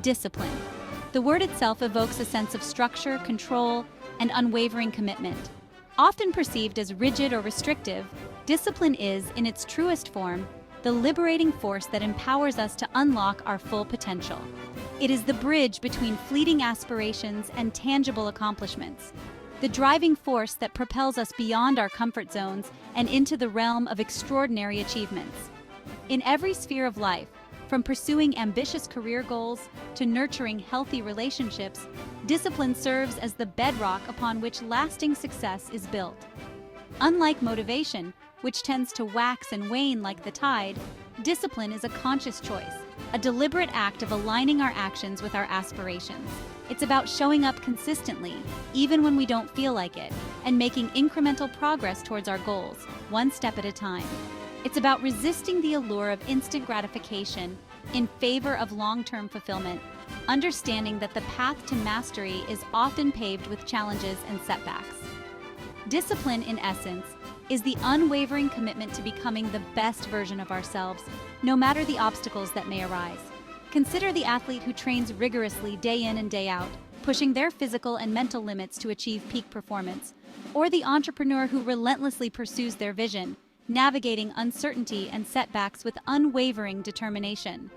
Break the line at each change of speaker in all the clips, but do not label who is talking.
Discipline. The word itself evokes a sense of structure, control, and unwavering commitment. Often perceived as rigid or restrictive, discipline is, in its truest form, the liberating force that empowers us to unlock our full potential. It is the bridge between fleeting aspirations and tangible accomplishments, the driving force that propels us beyond our comfort zones and into the realm of extraordinary achievements. In every sphere of life, from pursuing ambitious career goals to nurturing healthy relationships, discipline serves as the bedrock upon which lasting success is built. Unlike motivation, which tends to wax and wane like the tide, discipline is a conscious choice, a deliberate act of aligning our actions with our aspirations. It's about showing up consistently, even when we don't feel like it, and making incremental progress towards our goals, one step at a time. It's about resisting the allure of instant gratification in favor of long-term fulfillment, understanding that the path to mastery is often paved with challenges and setbacks. Discipline, in essence, is the unwavering commitment to becoming the best version of ourselves, no matter the obstacles that may arise. Consider the athlete who trains rigorously day in and day out, pushing their physical and mental limits to achieve peak performance, or the entrepreneur who relentlessly pursues their vision, navigating uncertainty and setbacks with unwavering determination.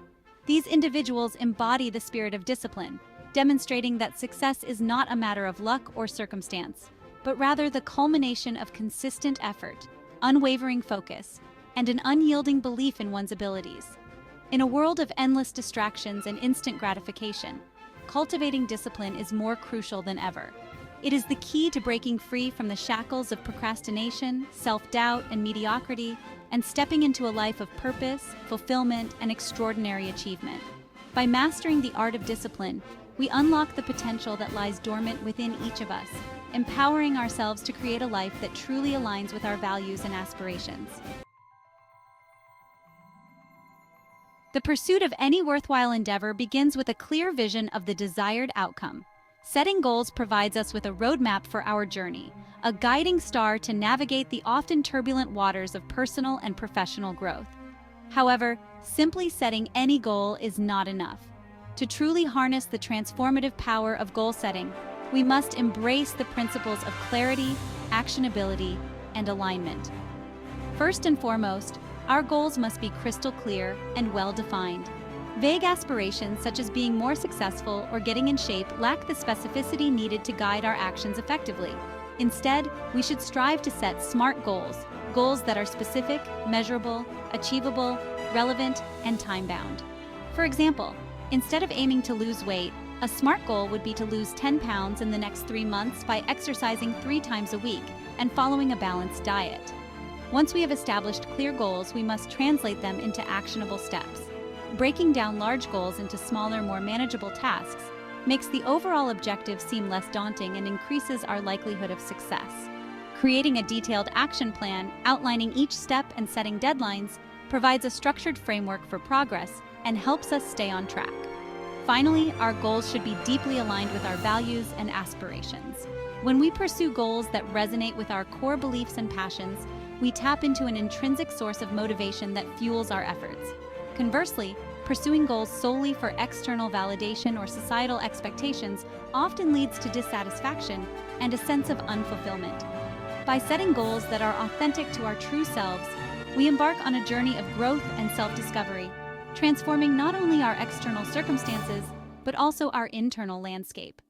These individuals embody the spirit of discipline, demonstrating that success is not a matter of luck or circumstance, but rather the culmination of consistent effort, unwavering focus, and an unyielding belief in one's abilities. In a world of endless distractions and instant gratification, cultivating discipline is more crucial than ever. It is the key to breaking free from the shackles of procrastination, self-doubt, and mediocrity, and stepping into a life of purpose, fulfillment, and extraordinary achievement. By mastering the art of discipline, we unlock the potential that lies dormant within each of us, empowering ourselves to create a life that truly aligns with our values and aspirations. The pursuit of any worthwhile endeavor begins with a clear vision of the desired outcome. Setting goals provides us with a roadmap for our journey, a guiding star to navigate the often turbulent waters of personal and professional growth. However, simply setting any goal is not enough. To truly harness the transformative power of goal setting, we must embrace the principles of clarity, actionability, and alignment. First and foremost, our goals must be crystal clear and well-defined. Vague aspirations such as being more successful or getting in shape lack the specificity needed to guide our actions effectively. Instead, we should strive to set SMART goals, goals that are specific, measurable, achievable, relevant, and time-bound. For example, instead of aiming to lose weight, a SMART goal would be to lose 10 pounds in the next 3 months by exercising 3 times a week and following a balanced diet. Once we have established clear goals, we must translate them into actionable steps. Breaking down large goals into smaller, more manageable tasks makes the overall objective seem less daunting and increases our likelihood of success. Creating a detailed action plan, outlining each step and setting deadlines provides a structured framework for progress and helps us stay on track. Finally, our goals should be deeply aligned with our values and aspirations. When we pursue goals that resonate with our core beliefs and passions, we tap into an intrinsic source of motivation that fuels our efforts. Conversely, pursuing goals solely for external validation or societal expectations often leads to dissatisfaction and a sense of unfulfillment. By setting goals that are authentic to our true selves, we embark on a journey of growth and self-discovery, transforming not only our external circumstances, but also our internal landscape.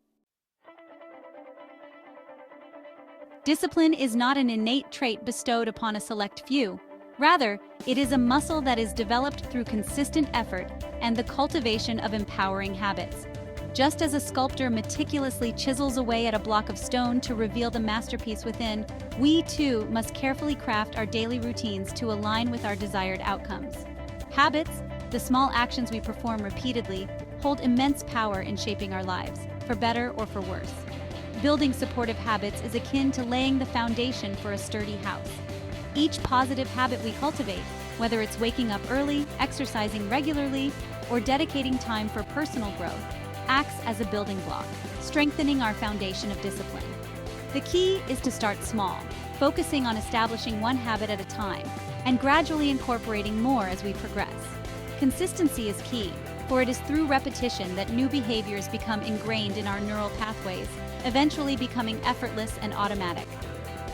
Discipline is not an innate trait bestowed upon a select few. Rather, it is a muscle that is developed through consistent effort and the cultivation of empowering habits. Just as a sculptor meticulously chisels away at a block of stone to reveal the masterpiece within, we too must carefully craft our daily routines to align with our desired outcomes. Habits, the small actions we perform repeatedly, hold immense power in shaping our lives, for better or for worse. Building supportive habits is akin to laying the foundation for a sturdy house. Each positive habit we cultivate, whether it's waking up early, exercising regularly, or dedicating time for personal growth, acts as a building block, strengthening our foundation of discipline. The key is to start small, focusing on establishing one habit at a time, and gradually incorporating more as we progress. Consistency is key, for it is through repetition that new behaviors become ingrained in our neural pathways, eventually becoming effortless and automatic.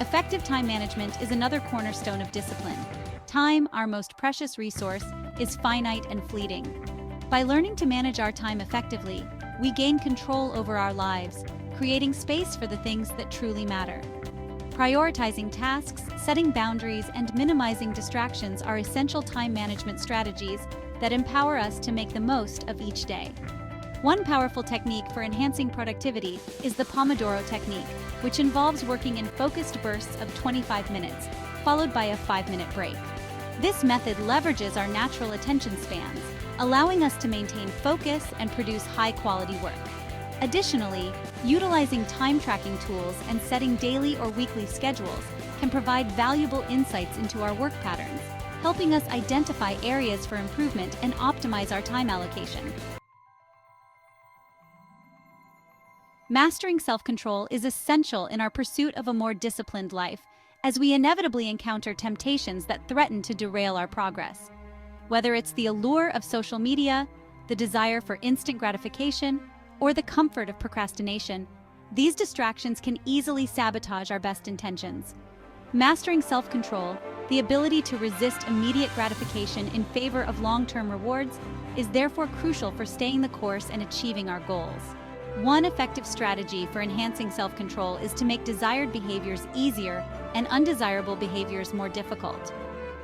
Effective time management is another cornerstone of discipline. Time, our most precious resource, is finite and fleeting. By learning to manage our time effectively, we gain control over our lives, creating space for the things that truly matter. Prioritizing tasks, setting boundaries, and minimizing distractions are essential time management strategies that empower us to make the most of each day. One powerful technique for enhancing productivity is the Pomodoro technique, which involves working in focused bursts of 25 minutes, followed by a 5-minute break. This method leverages our natural attention spans, allowing us to maintain focus and produce high-quality work. Additionally, utilizing time tracking tools and setting daily or weekly schedules can provide valuable insights into our work patterns, helping us identify areas for improvement and optimize our time allocation. Mastering self-control is essential in our pursuit of a more disciplined life, as we inevitably encounter temptations that threaten to derail our progress. Whether it's the allure of social media, the desire for instant gratification, or the comfort of procrastination, these distractions can easily sabotage our best intentions. Mastering self-control, the ability to resist immediate gratification in favor of long-term rewards, is therefore crucial for staying the course and achieving our goals. One effective strategy for enhancing self-control is to make desired behaviors easier and undesirable behaviors more difficult.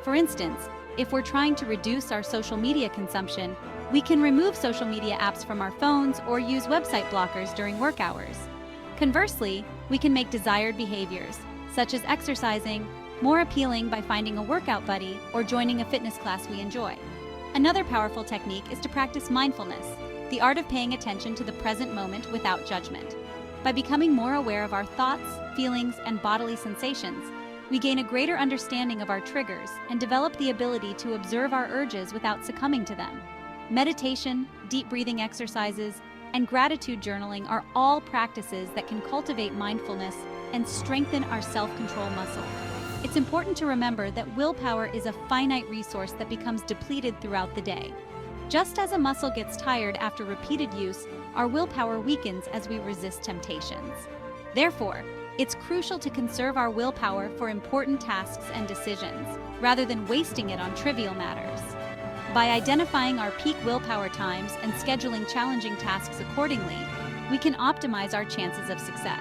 For instance, if we're trying to reduce our social media consumption, we can remove social media apps from our phones or use website blockers during work hours. Conversely, we can make desired behaviors, such as exercising, more appealing by finding a workout buddy or joining a fitness class we enjoy. Another powerful technique is to practice mindfulness, the art of paying attention to the present moment without judgment. By becoming more aware of our thoughts, feelings, and bodily sensations, we gain a greater understanding of our triggers and develop the ability to observe our urges without succumbing to them. Meditation, deep breathing exercises, and gratitude journaling are all practices that can cultivate mindfulness and strengthen our self-control muscle. It's important to remember that willpower is a finite resource that becomes depleted throughout the day. Just as a muscle gets tired after repeated use, our willpower weakens as we resist temptations. Therefore, it's crucial to conserve our willpower for important tasks and decisions, rather than wasting it on trivial matters. By identifying our peak willpower times and scheduling challenging tasks accordingly, we can optimize our chances of success.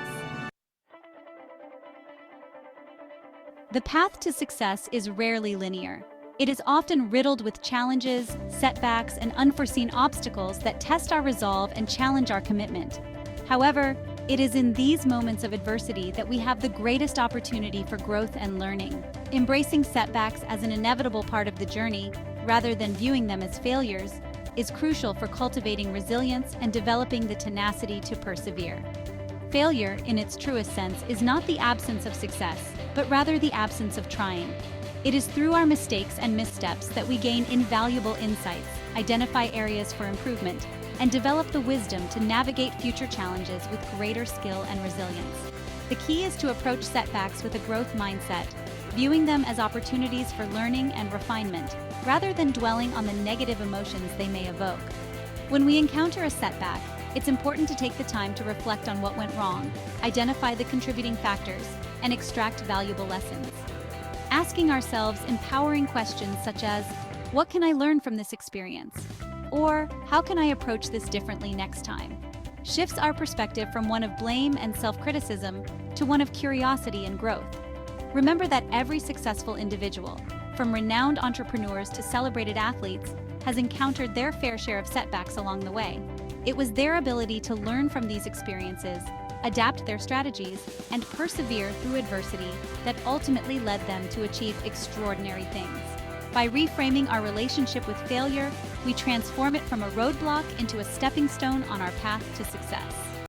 The path to success is rarely linear. It is often riddled with challenges, setbacks, and unforeseen obstacles that test our resolve and challenge our commitment. However, it is in these moments of adversity that we have the greatest opportunity for growth and learning. Embracing setbacks as an inevitable part of the journey, rather than viewing them as failures, is crucial for cultivating resilience and developing the tenacity to persevere. Failure, in its truest sense, is not the absence of success, but rather the absence of trying. It is through our mistakes and missteps that we gain invaluable insights, identify areas for improvement, and develop the wisdom to navigate future challenges with greater skill and resilience. The key is to approach setbacks with a growth mindset, viewing them as opportunities for learning and refinement, rather than dwelling on the negative emotions they may evoke. When we encounter a setback, it's important to take the time to reflect on what went wrong, identify the contributing factors, and extract valuable lessons. Asking ourselves empowering questions such as, what can I learn from this experience? Or, how can I approach this differently next time? Shifts our perspective from one of blame and self-criticism to one of curiosity and growth. Remember that every successful individual, from renowned entrepreneurs to celebrated athletes, has encountered their fair share of setbacks along the way. It was their ability to learn from these experiences, adapt their strategies, and persevere through adversity that ultimately led them to achieve extraordinary things. By reframing our relationship with failure, we transform it from a roadblock into a stepping stone on our path to success.